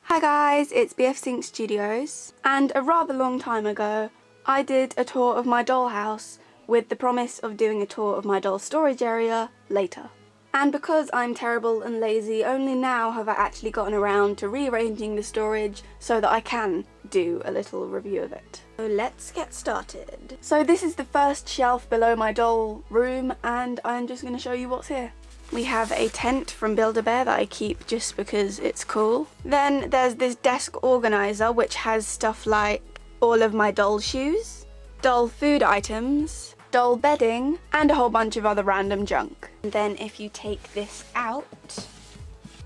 Hi guys, it's BFCINKSTUDIOS, and a rather long time ago I did a tour of my dollhouse with the promise of doing a tour of my doll storage area later. And because I'm terrible and lazy, only now have I actually gotten around to rearranging the storage so that I can do a little review of it. So let's get started. So this is the first shelf below my doll room, and I'm just going to show you what's here. We have a tent from Build-A-Bear that I keep just because it's cool. Then there's this desk organizer which has stuff like all of my doll shoes, doll food items, doll bedding, and a whole bunch of other random junk. And then if you take this out,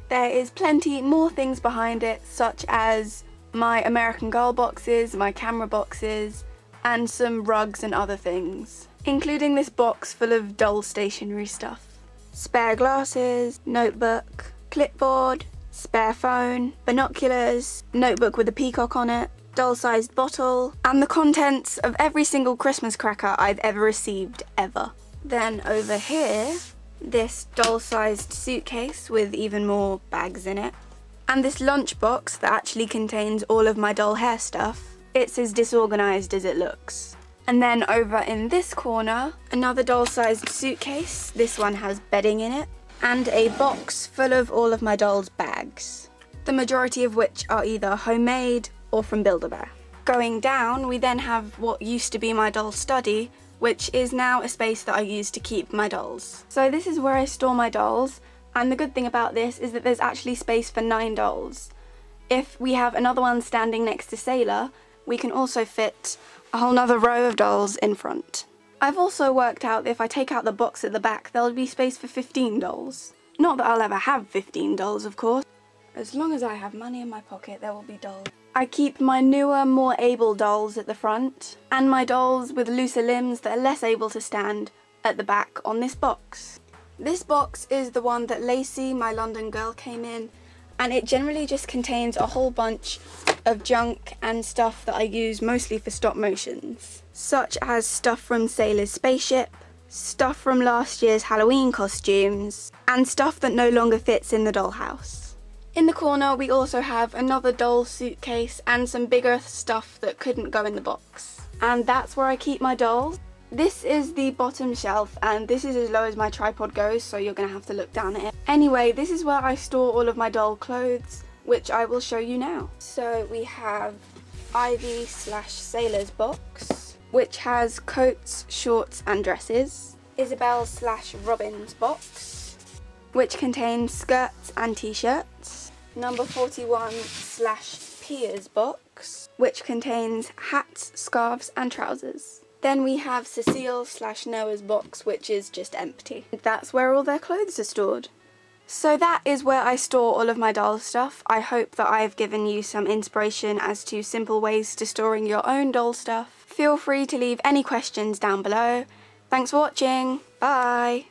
there is plenty more things behind it, such as my American Girl boxes, my camera boxes, and some rugs and other things, including this box full of doll stationery stuff. Spare glasses, notebook, clipboard, spare phone, binoculars, notebook with a peacock on it, doll-sized bottle, and the contents of every single Christmas cracker I've ever received ever. Then over here, this doll-sized suitcase with even more bags in it, and this lunchbox that actually contains all of my doll hair stuff. It's as disorganized as it looks. And then over in this corner, another doll-sized suitcase. This one has bedding in it, and a box full of all of my doll's bags, the majority of which are either homemade or from Build-A-Bear. Going down, we then have what used to be my doll study, which is now a space that I use to keep my dolls. So this is where I store my dolls, and the good thing about this is that there's actually space for 9 dolls. If we have another one standing next to Sailor, we can also fit a whole nother row of dolls in front. I've also worked out that if I take out the box at the back, there'll be space for 15 dolls. Not that I'll ever have 15 dolls, of course. As long as I have money in my pocket, there will be dolls. I keep my newer, more able dolls at the front, and my dolls with looser limbs that are less able to stand at the back on this box. This box is the one that Lacey, my London girl, came in, and it generally just contains a whole bunch of junk and stuff that I use mostly for stop motions, such as stuff from Sailor's spaceship, stuff from last year's Halloween costumes, and stuff that no longer fits in the dollhouse. In the corner we also have another doll suitcase and some bigger stuff that couldn't go in the box. And that's where I keep my dolls. This is the bottom shelf, and this is as low as my tripod goes, so you're gonna have to look down at it. Anyway, this is where I store all of my doll clothes, which I will show you now. So we have Ivy/Sailor's box, which has coats, shorts and dresses. Isabel/Robin's box, which contains skirts and t-shirts. Number 41/Pia's box, which contains hats, scarves and trousers. Then we have Cecile/Noah's box, which is just empty. That's where all their clothes are stored. So that is where I store all of my doll stuff. I hope that I've given you some inspiration as to simple ways to storing your own doll stuff. Feel free to leave any questions down below. Thanks for watching. Bye!